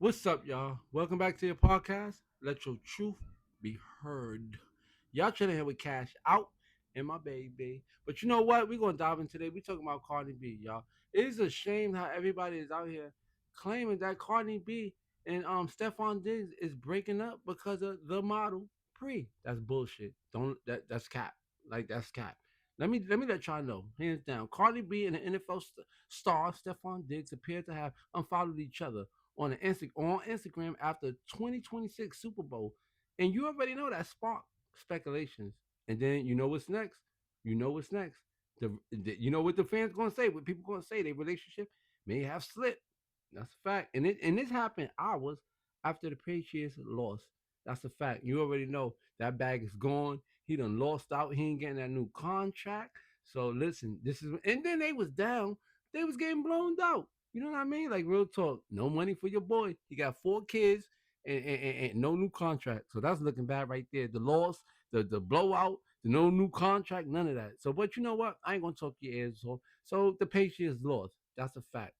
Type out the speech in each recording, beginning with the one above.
What's up, y'all? Welcome back to your podcast. Let your truth be heard. Y'all chilling here with Cash Out and my baby. But you know what? We're gonna dive in today. We talking about Cardi B, y'all. It is a shame how everybody is out here claiming that Cardi B and Steffon Diggs is breaking up because of the model Pree. That's bullshit. Don't that's cap. Like that's cap. Let me let y'all know, hands down. Cardi B and the NFL star Steffon Diggs appear to have unfollowed each other on Instagram after 2026 Super Bowl, and you already know that sparked speculations. And then you know what's next. You know what's next. You know what the fans gonna say. What people gonna say. Their relationship may have slipped. That's a fact. And this happened hours after the Patriots lost. That's a fact. You already know that bag is gone. He done lost out. He ain't getting that new contract. So listen, this is and then they was down. They was getting blown out. You know what I mean? Like real talk. No money for your boy. He got four kids and no new contract. So that's looking bad right there. The loss, the blowout, the no new contract, none of that. So but you know what? I ain't gonna talk your ears off. So the Patriots lost. That's a fact.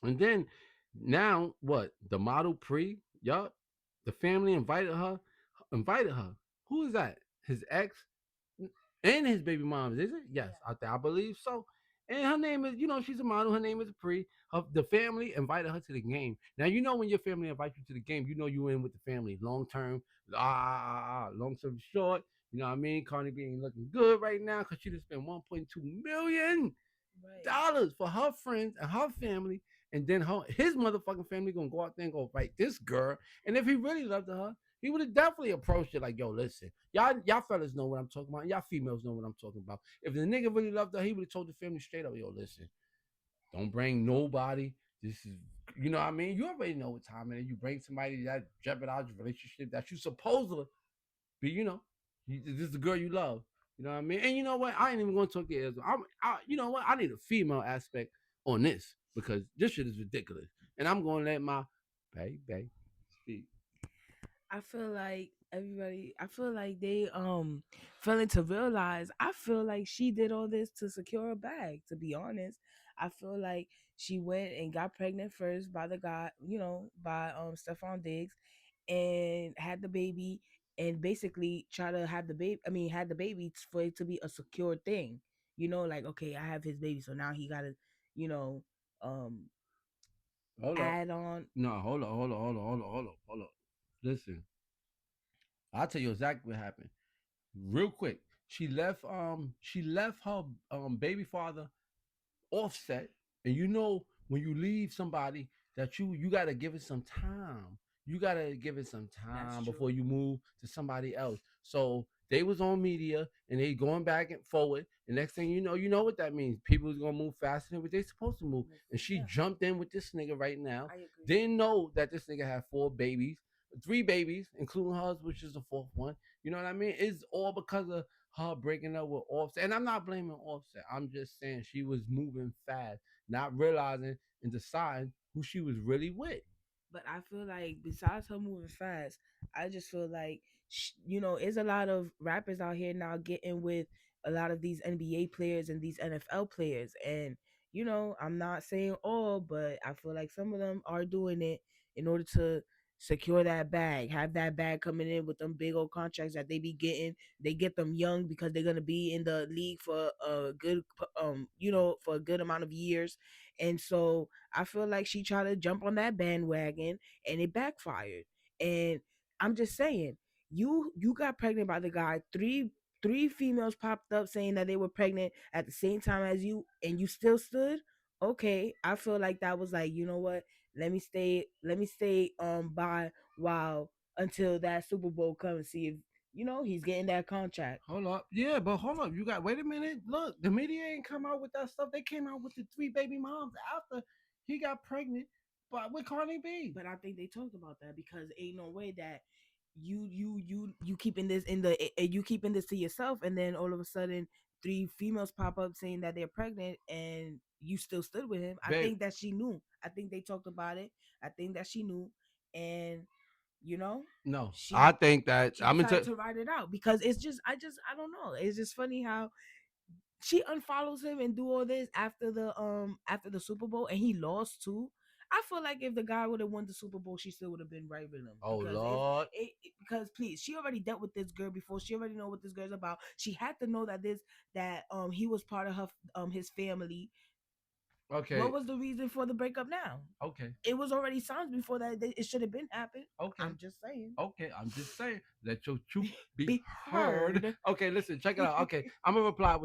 And then now what? The model Pree, yup. The family invited her. Who is that? His ex and his baby mom, is it? Yes, I believe so. And her name is, she's a model. Her name is Pree. The family invited her to the game. Now, you know when your family invites you to the game, you know you in with the family long term. Long story short, you know what I mean? Cardi B ain't looking good right now because she just spent 1.2 million dollars for her friends and her family, and then his motherfucking family gonna go out there and go fight this girl. And if he really loved her, he would have definitely approached it like, yo, listen, y'all fellas know what I'm talking about. Y'all females know what I'm talking about. If the nigga really loved her, he would have told the family straight up, yo, listen, don't bring nobody. This is, you know what I mean? You already know what time it is. You bring somebody that jeopardizes your relationship that you supposed to be, this is the girl you love. You know what I mean? And you know what? I ain't even gonna talk to Israel. You know what? I need a female aspect on this because this shit is ridiculous. And I'm gonna let my baby speak. I feel like I feel like they failing to realize. I feel like she did all this to secure a bag, to be honest. I feel like she went and got pregnant first by the guy, by Stefan Diggs, and had the baby, and basically try to have the baby, had the baby for it to be a secure thing. Like, okay, I have his baby, so now he got to, you know, um Hold up. add on. No, hold up. Listen, I'll tell you exactly what happened. Real quick. She left her baby father offset. And you know when you leave somebody that you gotta give it some time. You gotta give it some That's time before true. you move to somebody else. So they was on media and they going back and forward. And next thing you know what that means. People is gonna move faster than what they supposed to move. And she Yeah, jumped in with this nigga right now. I agree. Didn't know that this nigga had four babies, three babies, including hers, which is the fourth one. You know what I mean? It's all because of her breaking up with Offset. And I'm not blaming Offset. I'm just saying she was moving fast, not realizing and deciding who she was really with. But I feel like besides her moving fast, I just feel like there's a lot of rappers out here now getting with a lot of these NBA players and these NFL players, and I'm not saying all, but I feel like some of them are doing it in order to secure that bag, have that bag coming in with them big old contracts that they be getting. They get them young because they're gonna be in the league for a good, for a good amount of years, and so I feel like she tried to jump on that bandwagon and it backfired. And I'm just saying, you got pregnant by the guy. Three females popped up saying that they were pregnant at the same time as you, and you still stood. Okay, I feel like that was like, you know what? Let me stay by while until that Super Bowl comes and see if he's getting that contract. Hold up. Yeah, but hold up. You got, wait a minute. Look, the media ain't come out with that stuff. They came out with the three baby moms after he got pregnant but with Cardi B. But I think they talked about that because ain't no way that you keeping this in you keeping this to yourself, and then all of a sudden three females pop up saying that they're pregnant and you still stood with him. I Babe, think that she knew. I think they talked about it. I think that she knew, and you know no. I she think that she I'm decided into to ride it out because I don't know. It's just funny how she unfollows him and do all this after the Super Bowl, and he lost too. I feel like if the guy would have won the Super Bowl, she still would have been right with him Oh because if Lord. because please, she already dealt with this girl before. She already know what this girl's about. She had to know that he was part of her his family. What Okay. was the reason for the breakup now? Okay. It was already signs before that it should have been happened. Okay. I'm just saying. Okay, I'm just saying, let your truth be Be heard. heard. Okay, listen, check it out. Okay, I'm gonna reply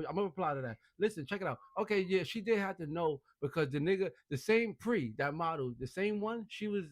to that. Listen, check it out. Okay, yeah, she did have to know because the nigga, the same Pree, that model, the same one, she was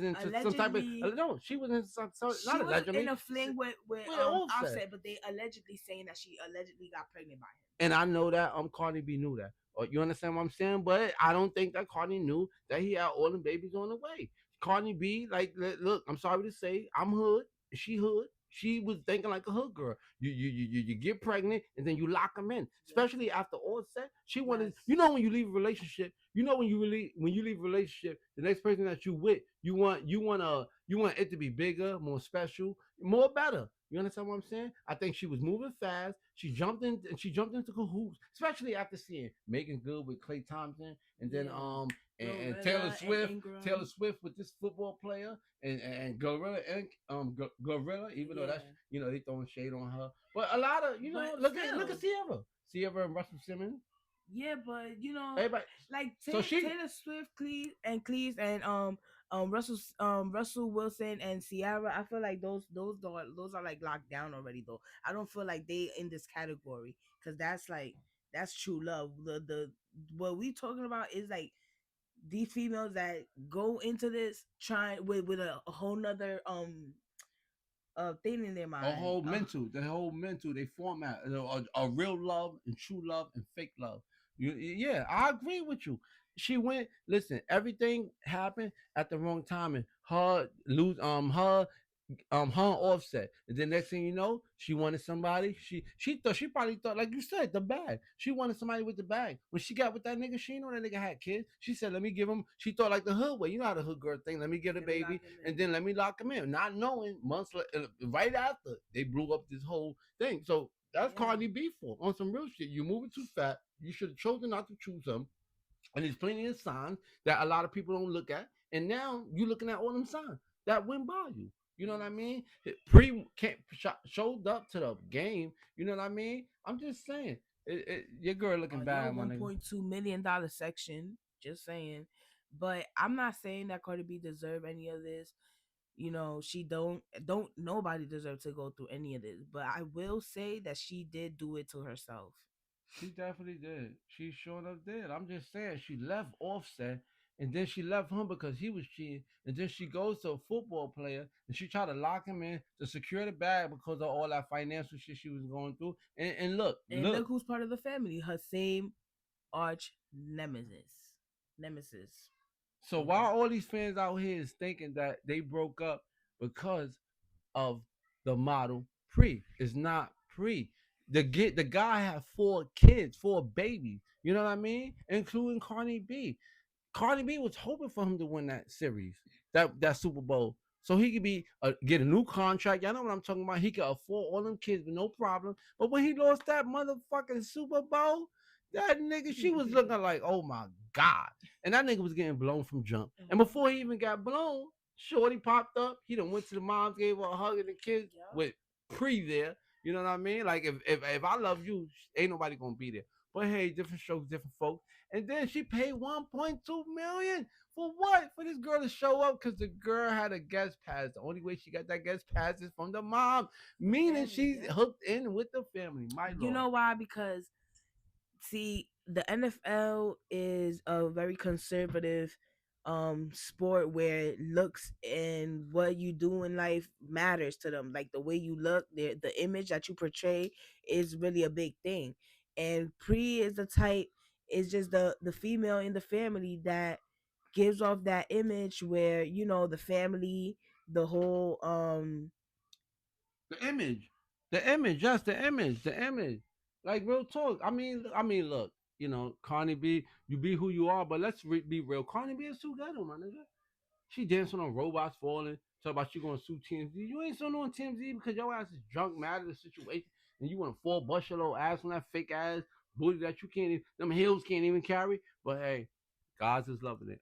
into some type of Allegedly, no, she was in she not was in allegedly, a fling with with Offset. Offset, but they allegedly saying that she allegedly got pregnant by him. And I know that Cardi B knew that. Or you understand what I'm saying? But I don't think that Cardi knew that he had all the babies on the way. Cardi B, like, look, I'm sorry to say, I'm hood. She hood. She was thinking like a hood girl. You get pregnant and then you lock them in. Yep. Especially after all set, she wanted. Yes. You know when you leave a relationship, you know when you leave a relationship, the next person that you with, you want it to be bigger, more special, more better. You understand what I'm saying? I think she was moving fast. She jumped into cahoots, especially after seeing Megan Good with Clay Thompson, and then Yeah. and Glorilla and Taylor Ingram. Swift with this football player, and Glorilla and Glorilla, even though that's Yeah. they throwing shade on her, but a lot of But look at still, Sierra and Russell Simmons, yeah, but everybody. like So she Taylor Swift, Cleese, and Russell Wilson and Ciara. I feel like those are like locked down already. Though I don't feel like they in this category because that's true love. The what we talking about is like these females that go into this trying with a whole nother thing in their a mind. whole mental, the whole mental, they format a real love and true love and fake love. Yeah, I agree with you. She went. Listen, everything happened at the wrong time, and her Offset. And then next thing you know, she wanted somebody. She probably thought, like you said, the bag. She wanted somebody with the bag. When she got with that nigga, she didn't know that nigga had kids. She said, "Let me give him." She thought like the hood way. You know how the hood girl thing. Let me get a Let me lock baby, him and in. then let me lock him in. Not knowing months right after they blew up this whole thing. So that's Yeah. Cardi B for on some real shit. You moving too fat. You should have chosen not to choose him. And there's plenty of signs that a lot of people don't look at. And now you're looking at all them signs that went by you. You know what I mean? Pre can't showed up to the game. You know what I mean? I'm just saying, your girl looking On your bad, my nigga. $1.2 million section. Just saying. But I'm not saying that Cardi B deserve any of this. You know, she don't nobody deserve to go through any of this. But I will say that she did do it to herself. She definitely did. She sure enough did. I'm just saying, she left Offset, and then she left him because he was cheating, and then she goes to a football player, and she tried to lock him in to secure the bag because of all that financial shit she was going through. And And look. look who's part of the family. Her same arch nemesis. Nemesis. So You know. while all these fans out here is thinking that they broke up because of the model Pree, is not Pree. The guy had 4 kids, 4 babies. You know what I mean, including Cardi B. Cardi B was hoping for him to win that series, that Super Bowl, so he could get a new contract. Y'all know what I'm talking about. He could afford all them kids with no problem. But when he lost that motherfucking Super Bowl, that nigga, she was looking like, oh my god, and that nigga was getting blown from jump. And Mhm. before he even got blown, Shorty popped up. He done went to the moms, gave her a hug, and the kids Yep. with Pre there. You know what I mean? Like if I love you, ain't nobody gonna be there. But hey, different strokes, different folks. And then she paid 1.2 million for what? For this girl to show up because the girl had a guest pass. The only way she got that guest pass is from the mom, The meaning family, she's yep. hooked in with the family. My You lord. know why? Because see, the NFL is a very conservative sport where looks and what you do in life matters to them. Like the way you look, the image that you portray is really a big thing. And Pre is the type is just the female in the family that gives off that image where, you know, the family, the whole The image, just the image. Like real talk. I mean, look. Cardi B, you be who you are, but let's be real. Cardi B is too ghetto, my nigga. She dancing on robots falling. Talk about you gonna sue TMZ. You ain't suing on TMZ because your ass is drunk, mad at the situation, and you want to fall bust your little ass on that fake ass booty that you can't even, them heels can't even carry. But hey, God's is loving it.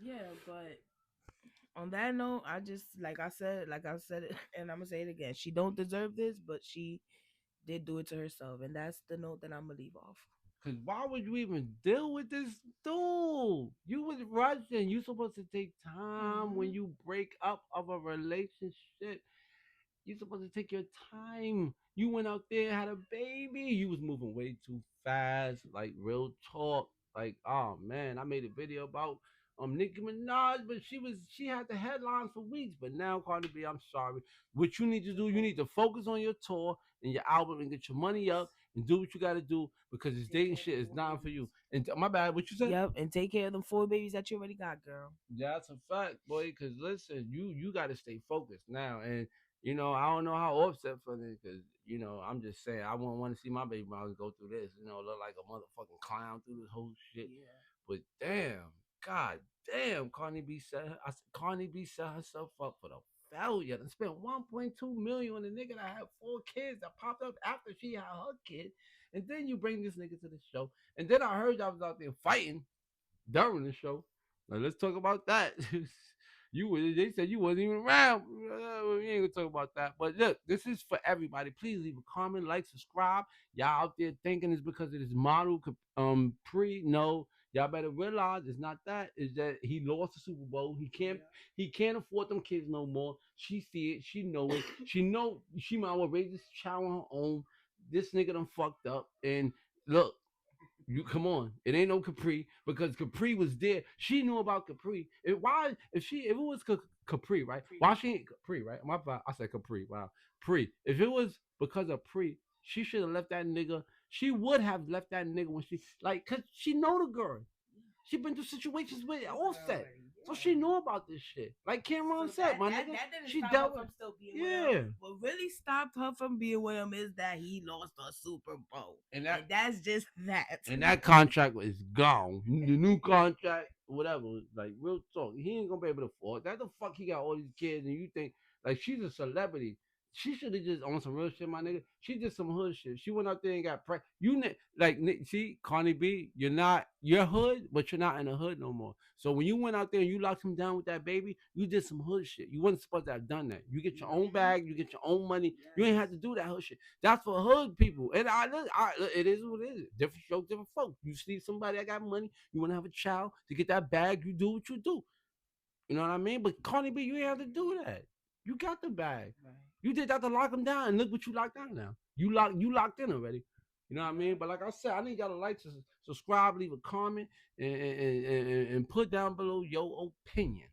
Yeah, but on that note, I just like I said it, and I'm gonna say it again. She don't deserve this, but she did do it to herself, and that's the note that I'm gonna leave off. Cause why would you even deal with this dude? You was rushing. You supposed to take time when Hmm. you break up of a relationship. You supposed to take your time. You went out there, had a baby. You was moving way too fast, like real talk. Like, oh man, I made a video about Nicki Minaj, but she had the headlines for weeks. But now, Cardi B, I'm sorry. What you need to do, you need to focus on your tour and your album and get your money up and do what you got to do because this Take dating care of shit the is four not for babies. you. And my bad, what you said? Yep, and take care of them four babies that you already got, girl. Yeah, that's a fact, boy. Cause listen, you got to stay focused now, and I don't know how upset for this, cause I'm just saying I won't want to see my baby mom go through this. Look like a motherfucking clown through this whole shit. Yeah. But damn, god damn, Cardi B set herself up for the failure and spent 1.2 million on a nigga that had 4 kids that popped up after she had her kid, and then you bring this nigga to the show, and then I heard y'all was out there fighting during the show. Now let's talk about that. They said you wasn't even around. We ain't gonna talk about that. But look, this is for everybody. Please leave a comment, like, subscribe. Y'all out there thinking it's because of this model Pree. No, y'all better realize it's not that. Is that he lost the Super Bowl. He can't afford them kids no more. She see it, she know it. She know she might well raise this child on her own. This nigga done fucked up. And look, you come on, it ain't no Capri because Capri was there. She knew about Capri. If it was Capri, right? Why she ain't Capri, right? My bad, I said Capri. Wow, Pre. If it was because of Pre, she should have left that nigga. She would have left that nigga when she cause she know the girl. She been through situations with Offset, so she knew about this shit. Like Cameron So said, that my that nigga, that didn't she stop her dealt with. from still being with him. Yeah, What really stopped her from being with him is that he lost a Super Bowl, and and that's just that. that contract is gone. The new contract, whatever, like real talk, he ain't gonna be able to afford that. The fuck he got all these kids, and you think like she's a celebrity? She should have just on some real shit, my nigga. She did some hood shit. She went out there and got pregnant. See, Cardi B, you're hood, but you're not in the hood no more. So when you went out there and you locked him down with that baby, you did some hood shit. You wasn't supposed to have done that. You get your own bag, you get your own money. You ain't have to do that hood shit. That's for hood people. And it is what it is. Different strokes, different folks. You see somebody that got money, you want to have a child to get that bag, you do what you do. You know what I mean? But Cardi B, you ain't have to do that. You got the bag. Right. You did that to lock him down, and look what you locked down now. You locked in already. You know what I mean? But like I said, I need y'all to like, subscribe, leave a comment, and put down below your opinion.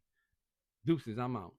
Deuces, I'm out.